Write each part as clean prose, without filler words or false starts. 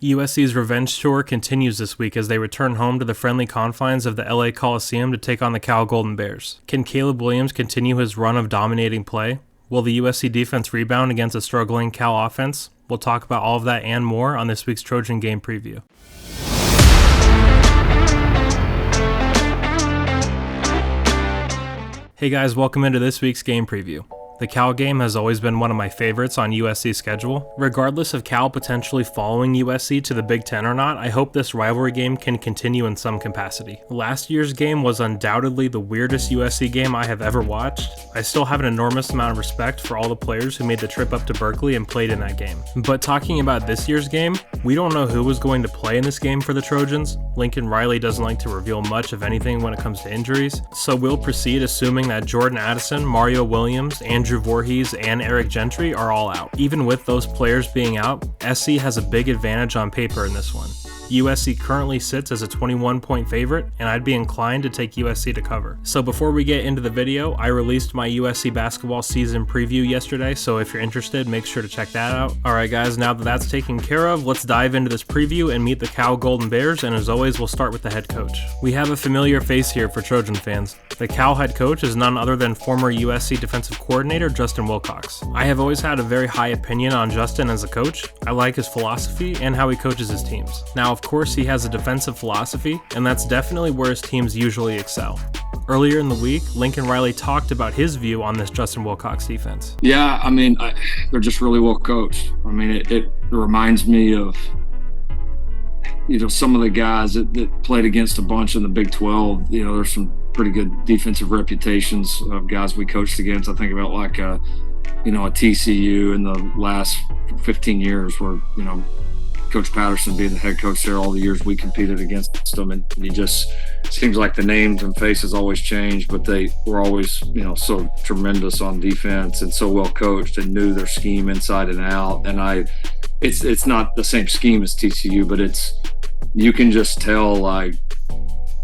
USC's revenge tour continues this week as they return home to the friendly confines of the LA Coliseum to take on the Cal Golden Bears. Can Caleb Williams continue his run of dominating play? Will the USC defense rebound against a struggling Cal offense? We'll talk about all of that and more on this week's Trojan Game Preview. Hey guys, welcome into this week's Game Preview. The Cal game has always been one of my favorites on USC's schedule. Regardless of Cal potentially following USC to the Big Ten or not, I hope this rivalry game can continue in some capacity. Last year's game was undoubtedly the weirdest USC game I have ever watched. I still have an enormous amount of respect for all the players who made the trip up to Berkeley and played in that game. But talking about this year's game, we don't know who was going to play in this game for the Trojans. Lincoln Riley doesn't like to reveal much of anything when it comes to injuries, so we'll proceed assuming that Jordan Addison, Mario Williams, Andrew Voorhees, and Eric Gentry are all out. Even with those players being out, SC has a big advantage on paper in this one. USC currently sits as a 21-point favorite, and I'd be inclined to take USC to cover. So before we get into the video, I released my USC basketball season preview yesterday, so if you're interested, make sure to check that out. Alright guys, now that that's taken care of, let's dive into this preview and meet the Cal Golden Bears, and as always, we'll start with the head coach. We have a familiar face here for Trojan fans. The Cal head coach is none other than former USC defensive coordinator Justin Wilcox. I have always had a very high opinion on Justin as a coach. I like his philosophy and how he coaches his teams. Now, of course, he has a defensive philosophy, and that's definitely where his teams usually excel. Earlier in the week, Lincoln Riley talked about his view on this Justin Wilcox defense. Yeah, they're just really well coached. It reminds me of, some of the guys that played against a bunch in the Big 12. There's some pretty good defensive reputations of guys we coached against. I think about like a TCU in the last 15 years where, Coach Patterson being the head coach there all the years we competed against them, and he just seems like the names and faces always change, but they were always, so tremendous on defense and so well coached and knew their scheme inside and out. And it's not the same scheme as TCU, but you can just tell, like,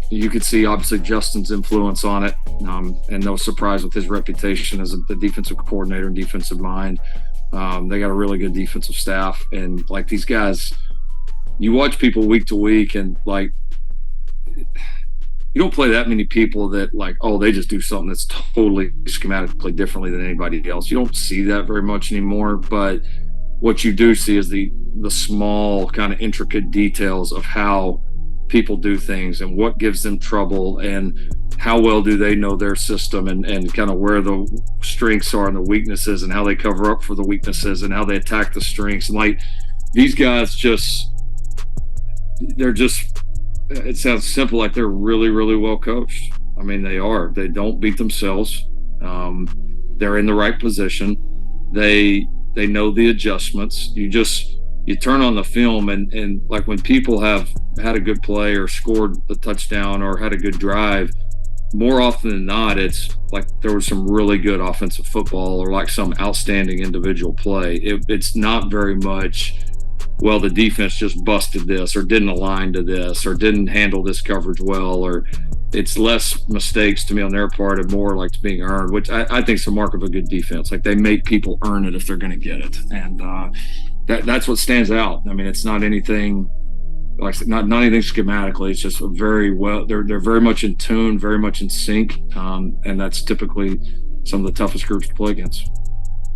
you could see obviously Justin's influence on it, and no surprise with his reputation as the defensive coordinator and defensive mind. They got a really good defensive staff, and like these guys, you watch people week to week, and like you don't play that many people that they just do something that's totally schematically differently than anybody else. You don't see that very much anymore, but what you do see is the small kind of intricate details of how people do things and what gives them trouble and how well do they know their system and kind of where the strengths are and the weaknesses and how they cover up for the weaknesses and how they attack the strengths. And like these guys it sounds simple, like they're really, really well coached. They are. They don't beat themselves. They're in the right position. They know the adjustments. You turn on the film and like when people have had a good play or scored a touchdown or had a good drive, more often than not, it's like there was some really good offensive football or like some outstanding individual play. It's not very much, well, the defense just busted this or didn't align to this or didn't handle this coverage well, or it's less mistakes to me on their part and more like it's being earned, which I think is a mark of a good defense. Like they make people earn it if they're going to get it. And that's what stands out. It's not anything not anything schematically. It's just very well. They're very much in tune, very much in sync, and that's typically some of the toughest groups to play against.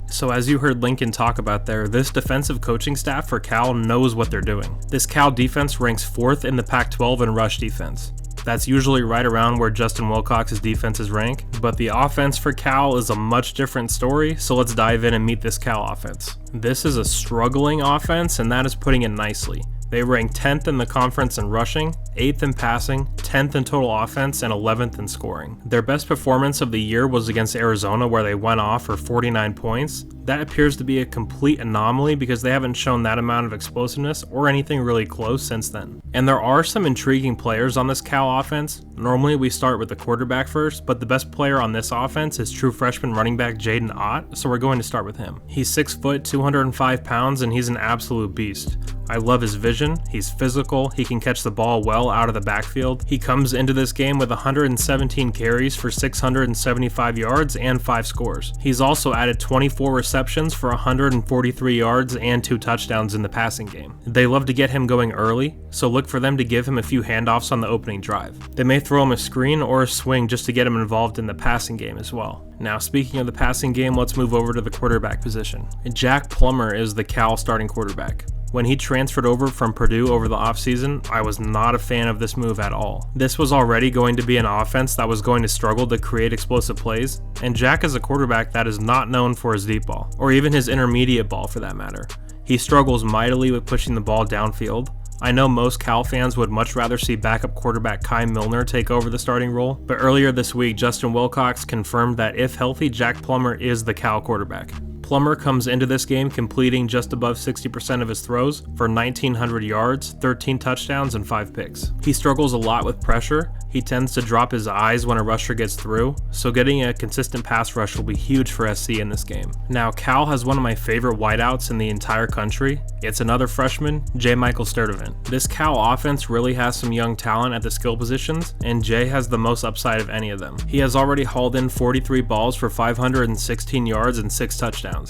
So as you heard Lincoln talk about there, this defensive coaching staff for Cal knows what they're doing. This Cal defense ranks 4th in the Pac-12 in rush defense. That's usually right around where Justin Wilcox's defenses rank, but the offense for Cal is a much different story, so let's dive in and meet this Cal offense. This is a struggling offense, and that is putting it nicely. They rank 10th in the conference in rushing, 8th in passing, 10th in total offense, and 11th in scoring. Their best performance of the year was against Arizona, where they went off for 49 points. That appears to be a complete anomaly because they haven't shown that amount of explosiveness or anything really close since then. And there are some intriguing players on this Cal offense. Normally we start with the quarterback first, but the best player on this offense is true freshman running back Jaden Ott, so we're going to start with him. He's 6 foot, 205 pounds, and he's an absolute beast. I love his vision, he's physical, he can catch the ball well out of the backfield. He comes into this game with 117 carries for 675 yards and 5 scores. He's also added 24 receptions receptions for 143 yards and 2 touchdowns in the passing game. They love to get him going early, so look for them to give him a few handoffs on the opening drive. They may throw him a screen or a swing just to get him involved in the passing game as well. Now, speaking of the passing game, let's move over to the quarterback position. Jack Plummer is the Cal starting quarterback. When he transferred over from Purdue over the offseason, I was not a fan of this move at all. This was already going to be an offense that was going to struggle to create explosive plays, and Jack is a quarterback that is not known for his deep ball, or even his intermediate ball for that matter. He struggles mightily with pushing the ball downfield. I know most Cal fans would much rather see backup quarterback Kai Milner take over the starting role, but earlier this week, Justin Wilcox confirmed that if healthy, Jack Plummer is the Cal quarterback. Plummer comes into this game completing just above 60% of his throws for 1,900 yards, 13 touchdowns, and 5 picks. He struggles a lot with pressure. He tends to drop his eyes when a rusher gets through, so getting a consistent pass rush will be huge for SC in this game. Now, Cal has one of my favorite wideouts in the entire country. It's another freshman, J. Michael Sturdivant. This Cal offense really has some young talent at the skill positions, and Jay has the most upside of any of them. He has already hauled in 43 balls for 516 yards and 6 touchdowns.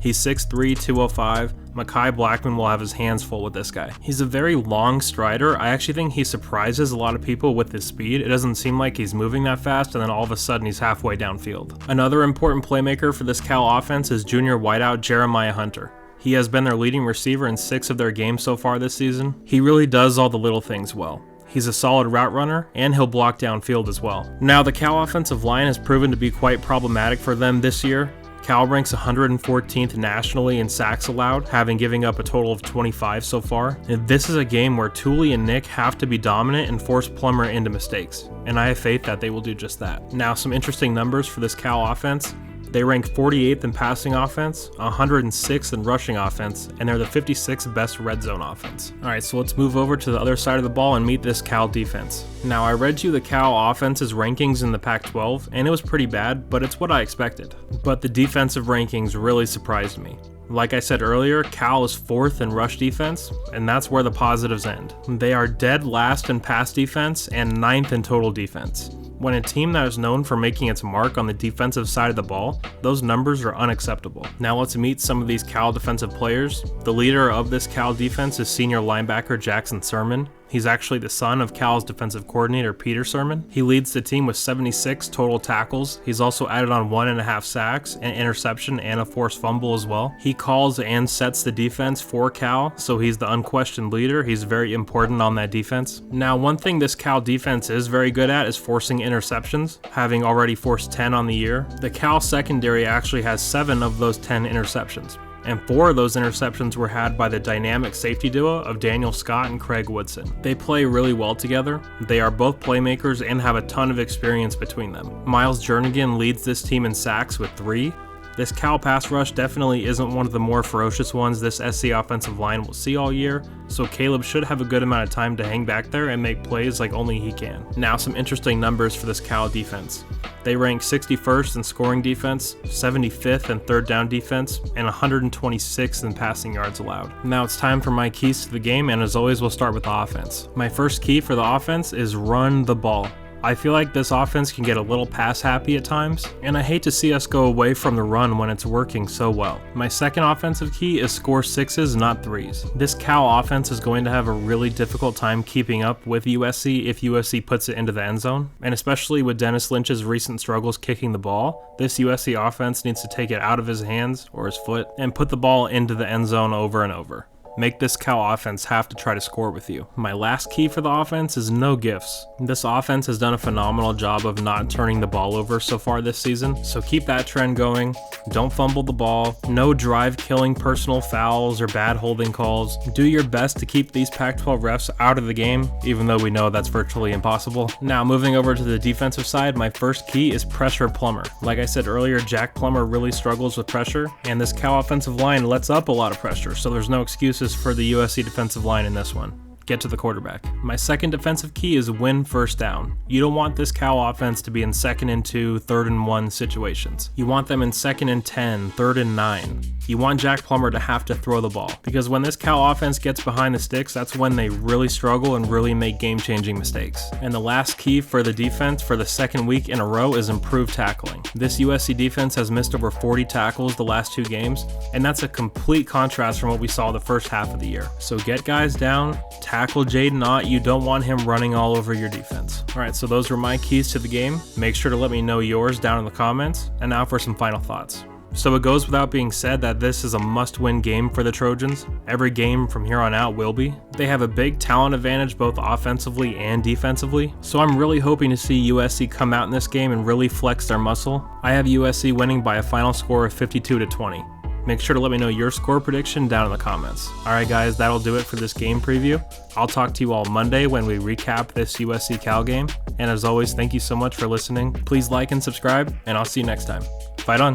He's 6'3", 205. Mekhi Blackman will have his hands full with this guy. He's a very long strider. I actually think he surprises a lot of people with his speed. It doesn't seem like he's moving that fast, and then all of a sudden he's halfway downfield. Another important playmaker for this Cal offense is junior wideout Jeremiah Hunter. He has been their leading receiver in 6 of their games so far this season. He really does all the little things well. He's a solid route runner, and he'll block downfield as well. Now, the Cal offensive line has proven to be quite problematic for them this year. Cal ranks 114th nationally in sacks allowed, having given up a total of 25 so far. And this is a game where Tooley and Nick have to be dominant and force Plummer into mistakes, and I have faith that they will do just that. Now, some interesting numbers for this Cal offense. They rank 48th in passing offense, 106th in rushing offense, and they're the 56th best red zone offense. Alright, so let's move over to the other side of the ball and meet this Cal defense. Now, I read you the Cal offense's rankings in the Pac-12, and it was pretty bad, but it's what I expected. But the defensive rankings really surprised me. Like I said earlier, Cal is 4th in rush defense, and that's where the positives end. They are dead last in pass defense and 9th in total defense. When a team that is known for making its mark on the defensive side of the ball, those numbers are unacceptable. Now let's meet some of these Cal defensive players. The leader of this Cal defense is senior linebacker Jackson Sermon. He's actually the son of Cal's defensive coordinator, Peter Sermon. He leads the team with 76 total tackles. He's also added on 1.5 sacks, an interception, and a forced fumble as well. He calls and sets the defense for Cal, so he's the unquestioned leader. He's very important on that defense. Now, one thing this Cal defense is very good at is forcing interceptions, having already forced 10 on the year. The Cal secondary actually has 7 of those 10 interceptions, and 4 of those interceptions were had by the dynamic safety duo of Daniel Scott and Craig Woodson. They play really well together. They are both playmakers and have a ton of experience between them. Miles Jernigan leads this team in sacks with 3. This Cal pass rush definitely isn't one of the more ferocious ones this SC offensive line will see all year, so Caleb should have a good amount of time to hang back there and make plays like only he can. Now, some interesting numbers for this Cal defense. They rank 61st in scoring defense, 75th in third down defense, and 126th in passing yards allowed. Now it's time for my keys to the game, and as always, we'll start with the offense. My first key for the offense is run the ball. I feel like this offense can get a little pass happy at times, and I hate to see us go away from the run when it's working so well. My second offensive key is score 6s, not 3s. This Cal offense is going to have a really difficult time keeping up with USC if USC puts it into the end zone, and especially with Dennis Lynch's recent struggles kicking the ball, this USC offense needs to take it out of his hands or his foot and put the ball into the end zone over and over. Make this Cal offense have to try to score with you. My last key for the offense is no gifts. This offense has done a phenomenal job of not turning the ball over so far this season, so keep that trend going. Don't fumble the ball. No drive-killing personal fouls or bad holding calls. Do your best to keep these Pac-12 refs out of the game, even though we know that's virtually impossible. Now, moving over to the defensive side, my first key is pressure Plummer. Like I said earlier, Jack Plummer really struggles with pressure, and this Cal offensive line lets up a lot of pressure, so there's no excuses for the USC defensive line in this one. get to the quarterback. My second defensive key is win first down. You don't want this Cal offense to be in 2nd and 2, 3rd and 1 situations. You want them in 2nd and 10, 3rd and 9. You want Jack Plummer to have to throw the ball, because when this Cal offense gets behind the sticks, that's when they really struggle and really make game-changing mistakes. And the last key for the defense for the 2nd week in a row is improved tackling. This USC defense has missed over 40 tackles the last 2 games, and that's a complete contrast from what we saw the first half of the year. So get guys down, tackle Jaden Ott. You don't want him running all over your defense. Alright, so those were my keys to the game. Make sure to let me know yours down in the comments. And now for some final thoughts. So it goes without being said that this is a must-win game for the Trojans. Every game from here on out will be. They have a big talent advantage both offensively and defensively, so I'm really hoping to see USC come out in this game and really flex their muscle. I have USC winning by a final score of 52-20. Make sure to let me know your score prediction down in the comments. Alright guys, that'll do it for this game preview. I'll talk to you all Monday when we recap this USC Cal game. And as always, thank you so much for listening. Please like and subscribe, and I'll see you next time. Fight on!